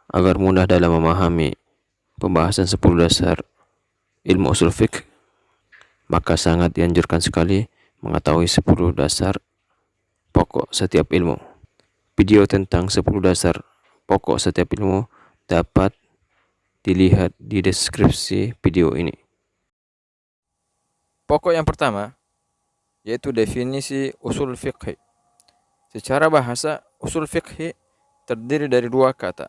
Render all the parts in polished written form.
Agar mudah dalam memahami pembahasan 10 dasar ilmu usul fiqh, maka sangat dianjurkan sekali mengetahui 10 dasar pokok setiap ilmu. Video tentang 10 dasar pokok setiap ilmu dapat dilihat di deskripsi video ini. Pokok yang pertama yaitu definisi usul fiqh. Secara bahasa, usul fiqh terdiri dari dua kata,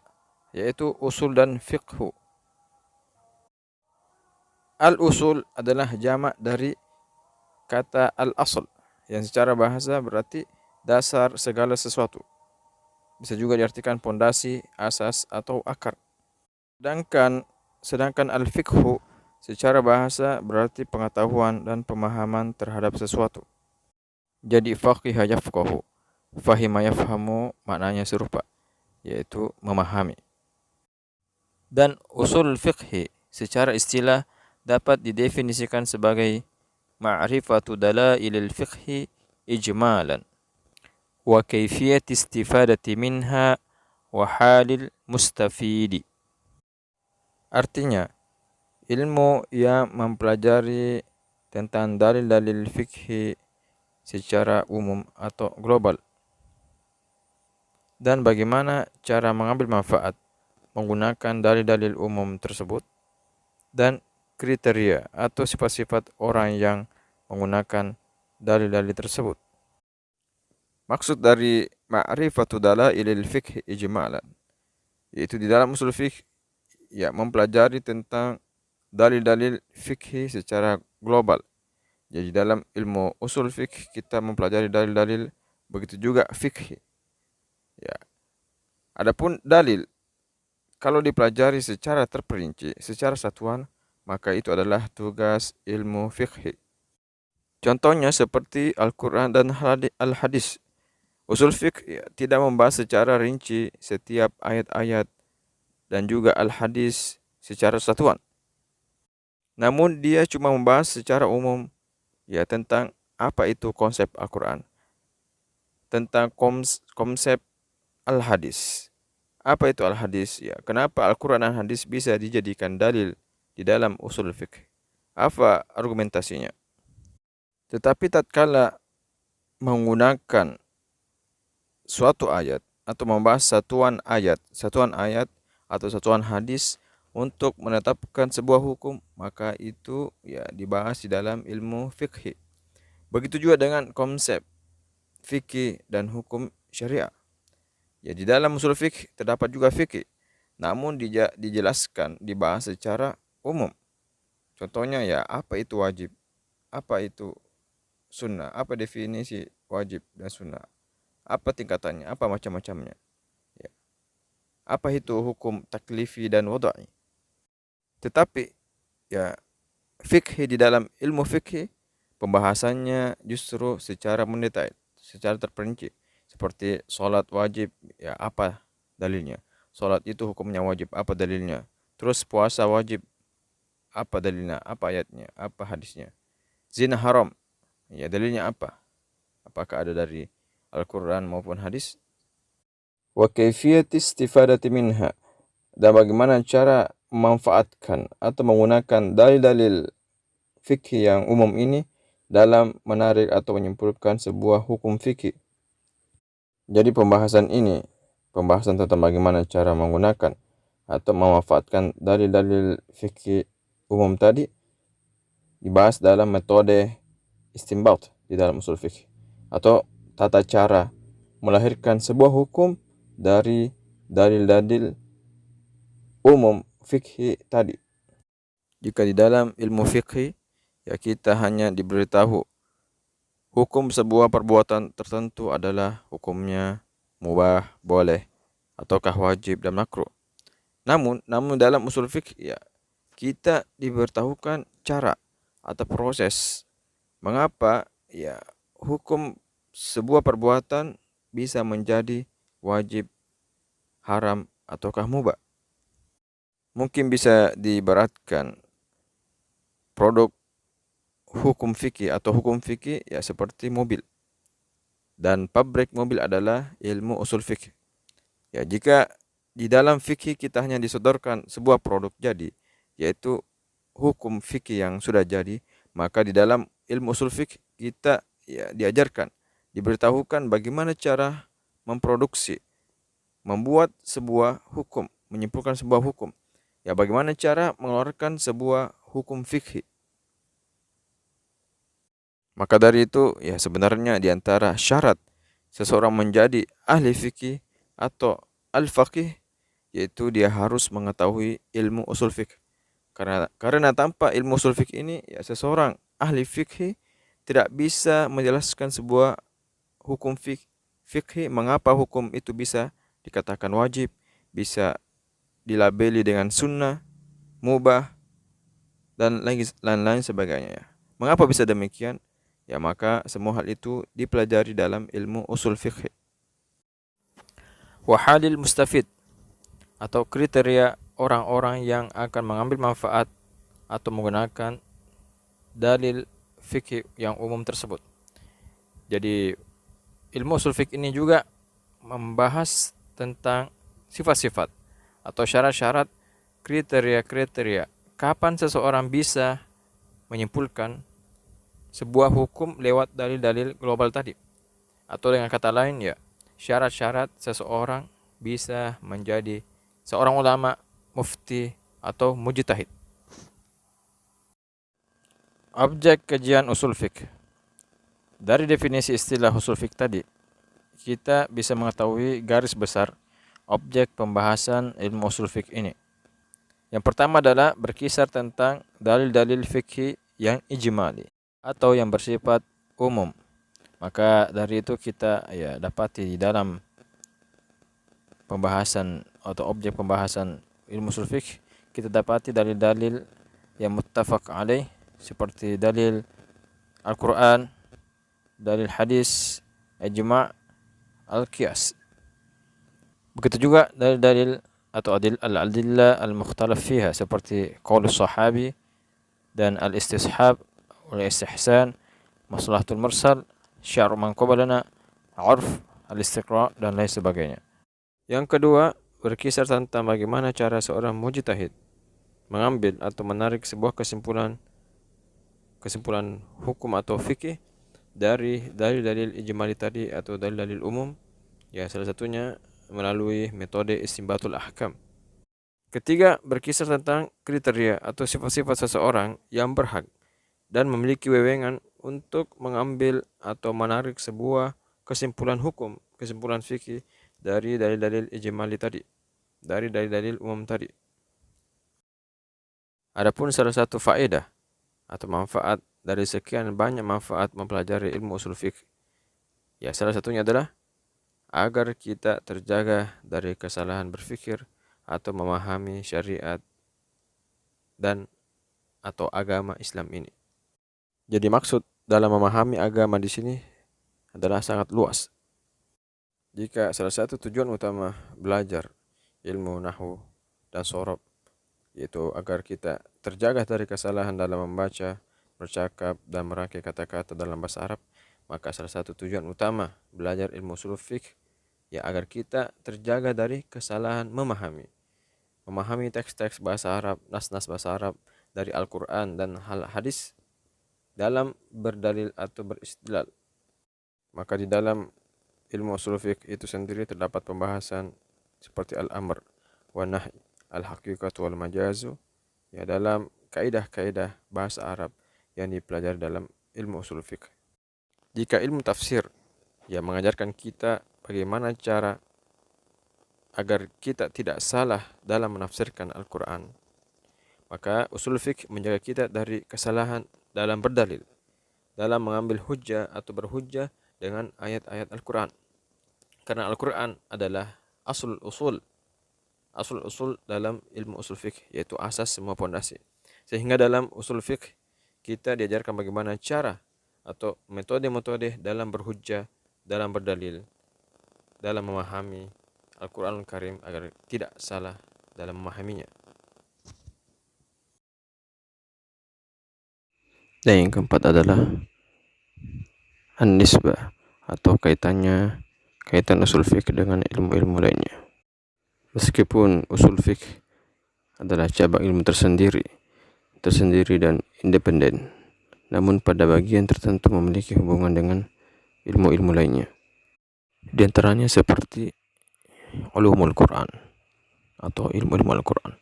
yaitu usul dan fiqhu. Al-usul adalah jamak dari kata al-asl, yang secara bahasa berarti dasar segala sesuatu. Bisa juga diartikan pondasi, asas, atau akar. Sedangkan al-fiqhu secara bahasa berarti pengetahuan dan pemahaman terhadap sesuatu. Jadi faqiha yafqahu, fahima yafhamu maknanya serupa, yaitu memahami. Dan usul fiqhi secara istilah dapat didefinisikan sebagai ma'rifatu dalailil fiqhi ijmalan wa kayfiyat istifadati minha wa halil mustafidi. Artinya, ilmu yang mempelajari tentang dalil-dalil fikhi secara umum atau global, dan bagaimana cara mengambil manfaat menggunakan dalil-dalil umum tersebut, dan kriteria atau sifat-sifat orang yang menggunakan dalil-dalil tersebut. Maksud dari ma'rifatu dalailil fiqh ijmalan, yaitu di dalam usul fiqh ya mempelajari tentang dalil-dalil fikih secara global. Jadi dalam ilmu usul fiqh kita mempelajari dalil-dalil, begitu juga fikih. Ya. Adapun dalil kalau dipelajari secara terperinci, secara satuan, maka itu adalah tugas ilmu fikih. Contohnya seperti Al-Quran dan Al-Hadis. Usul fiqh ya, tidak membahas secara rinci setiap ayat-ayat dan juga Al-Hadis secara satuan. Namun dia cuma membahas secara umum ya tentang apa itu konsep Al-Quran, tentang konsep Al-Hadis. Apa itu Al-Hadis? Ya, kenapa Al-Quran dan Hadis bisa dijadikan dalil di dalam usul fiqh? Apa argumentasinya? Tetapi tatkala menggunakan suatu ayat atau membahas satuan ayat atau satuan hadis untuk menetapkan sebuah hukum, maka itu ya dibahas di dalam ilmu fikih. Begitu juga dengan konsep fikih dan hukum syariah. Ya di dalam usul fikih terdapat juga fikih, namun dijelaskan, dibahas secara umum. Contohnya ya apa itu wajib, apa itu sunnah, apa definisi wajib dan sunnah, apa tingkatannya, apa macam-macamnya. Ya. Apa itu hukum taklifi dan wadai. Tetapi ya fikih di dalam ilmu fikih pembahasannya justru secara mendetail, secara terperinci. Seperti sholat wajib, ya apa dalilnya. Sholat itu hukumnya wajib, apa dalilnya. Terus puasa wajib, apa dalilnya, apa ayatnya, apa hadisnya. Zina haram, ya dalilnya apa. Apakah ada dari Al-Quran maupun hadis. Wa kaifiyat istifadati minha, dan bagaimana cara memanfaatkan atau menggunakan dalil-dalil fikih yang umum ini dalam menarik atau menyimpulkan sebuah hukum fikih. Jadi pembahasan tentang bagaimana cara menggunakan atau memanfaatkan dalil-dalil fikih umum tadi dibahas dalam metode istinbat di dalam usul fikih, atau tata cara melahirkan sebuah hukum dari dalil-dalil umum fikih tadi. Jika di dalam ilmu fikih ya kita hanya diberitahu hukum sebuah perbuatan tertentu adalah hukumnya mubah, boleh, ataukah wajib dan makruh. Namun dalam usul fikih ya kita diberitahukan cara atau proses mengapa ya hukum sebuah perbuatan bisa menjadi wajib, haram, ataukah mubah. Mungkin bisa diibaratkan produk hukum fikih atau hukum fikih ya seperti mobil. Dan pabrik mobil adalah ilmu usul fikih. Ya, jika di dalam fikih kita hanya disodorkan sebuah produk jadi, yaitu hukum fikih yang sudah jadi, maka di dalam ilmu usul fikih kita ya diajarkan, diberitahukan bagaimana cara memproduksi, membuat sebuah hukum, menyimpulkan sebuah hukum. Ya bagaimana cara mengeluarkan sebuah hukum fikih. Maka dari itu ya sebenarnya di antara syarat seseorang menjadi ahli fikih atau al-faqih yaitu dia harus mengetahui ilmu usul fikih. Karena tanpa ilmu usul fikih ini ya seseorang ahli fikih tidak bisa menjelaskan sebuah hukum fikih, mengapa hukum itu bisa dikatakan wajib, bisa dilabeli dengan sunnah, mubah, dan lain-lain sebagainya. Mengapa bisa demikian? Ya maka semua hal itu dipelajari dalam ilmu usul fikih. Wahalil mustafid atau kriteria orang-orang yang akan mengambil manfaat atau menggunakan dalil fikih yang umum tersebut. Jadi ilmu usul fikih ini juga membahas tentang sifat-sifat atau syarat-syarat, kriteria-kriteria kapan seseorang bisa menyimpulkan sebuah hukum lewat dalil-dalil global tadi. Atau dengan kata lain ya, syarat-syarat seseorang bisa menjadi seorang ulama, mufti, atau mujtahid. Objek kajian usul fiqh. Dari definisi istilah usul fiqh tadi, kita bisa mengetahui garis besar objek pembahasan ilmu usul fiqh ini. Yang pertama adalah berkisar tentang dalil-dalil fikih yang ijmali atau yang bersifat umum. Maka dari itu kita ya dapati di dalam pembahasan atau objek pembahasan ilmu usul fiqh kita dapati dalil-dalil yang muttafaq alaih seperti dalil Al-Qur'an, dalil hadis, ijma', al-qiyas. Begitu juga dalil-dalil atau al-adillah al-mukhtalaf fiha seperti qaulus sahabi dan al-istishab wal istihsan, maslahatul mursal, syar' man qablana, 'urf, al-istiqra' dan lain sebagainya. Yang kedua, berkisar tentang bagaimana cara seorang mujtahid mengambil atau menarik sebuah kesimpulan hukum atau fikih dari dalil-dalil ijmali tadi atau dalil-dalil umum. Ya, salah satunya melalui metode istinbatul ahkam. Ketiga, berkisar tentang kriteria atau sifat-sifat seseorang yang berhak dan memiliki wewengan untuk mengambil atau menarik sebuah kesimpulan hukum, kesimpulan fikih dari dalil-dalil ijmali tadi, dari dalil-dalil umum tadi. Adapun salah satu faedah atau manfaat dari sekian banyak manfaat mempelajari ilmu usul fikih, ya salah satunya adalah agar kita terjaga dari kesalahan berfikir atau memahami syariat dan atau agama Islam ini. Jadi maksud dalam memahami agama di sini adalah sangat luas. Jika salah satu tujuan utama belajar ilmu nahwu dan shorob yaitu agar kita terjaga dari kesalahan dalam membaca, bercakap, dan merangkai kata-kata dalam bahasa Arab, maka salah satu tujuan utama belajar ilmu ushul fiqh ya agar kita terjaga dari kesalahan memahami teks-teks bahasa Arab, nas-nas bahasa Arab dari Al-Quran dan hadis dalam berdalil atau beristidlal. Maka di dalam ilmu ushul fiqh itu sendiri terdapat pembahasan seperti al-amr wa nahy, al-haqiqat wal majazu, ya dalam kaidah-kaidah bahasa Arab yang dipelajari dalam ilmu ushul fiqh. Jika ilmu tafsir ya mengajarkan kita bagaimana cara agar kita tidak salah dalam menafsirkan Al-Quran, maka usul fiqh menjaga kita dari kesalahan dalam berdalil, dalam mengambil hujjah atau berhujjah dengan ayat-ayat Al-Quran. Karena Al-Quran adalah asul usul dalam ilmu usul fiqh, yaitu asas semua pondasi. Sehingga dalam usul fiqh kita diajarkan bagaimana cara atau metode-metode dalam berhujjah, dalam berdalil, dalam memahami Al-Quranul Karim agar tidak salah dalam memahaminya. Dan yang keempat adalah an-nisbah atau kaitan usul fiqh dengan ilmu-ilmu lainnya. Meskipun usul fiqh adalah cabang ilmu tersendiri dan independen, namun pada bagian tertentu memiliki hubungan dengan ilmu-ilmu lainnya. Di antaranya seperti ulumul Quran atau ilmu-ilmu Al-Quran.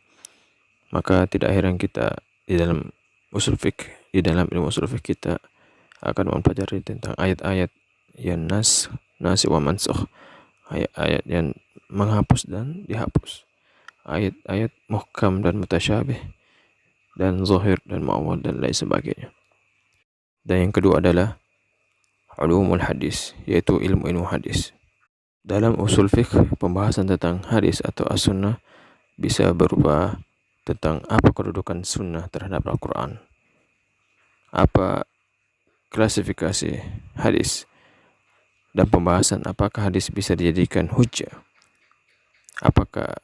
Maka tidak heran kita di dalam ilmu usul fiqh kita akan mempelajari tentang ayat-ayat yang nasikh wa mansukh, ayat-ayat yang menghapus dan dihapus, ayat-ayat muhkam dan mutasyabih, dan zahir dan mu'awwal dan lain sebagainya. Dan yang kedua adalah ulumul hadis, yaitu ilmu-ilmu hadis. Dalam usul fiqh, pembahasan tentang hadis atau as-sunnah bisa berupa tentang apa kedudukan sunnah terhadap Al-Quran, apa klasifikasi hadis, dan pembahasan apakah hadis bisa dijadikan hujjah, apakah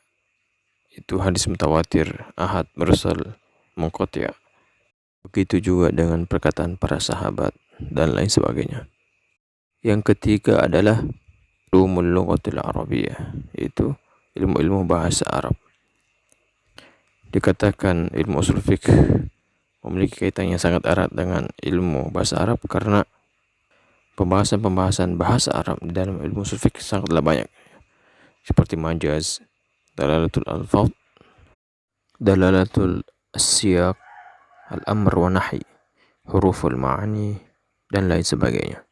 itu hadis mutawatir, ahad, mursal, munqati'. Begitu juga dengan perkataan para sahabat dan lain sebagainya. Yang ketiga adalah ulumul lughatil arabiyyah, yaitu ilmu-ilmu bahasa Arab. Dikatakan ilmu usul fiqh memiliki kaitan yang sangat erat dengan ilmu bahasa Arab karena pembahasan bahasa Arab di dalam ilmu usul fiqh sangatlah banyak, seperti majaz, dalalatul alfaz, dalalatul siyaq, al-amr wa nahi, huruful ma'ani, dan lain sebagainya.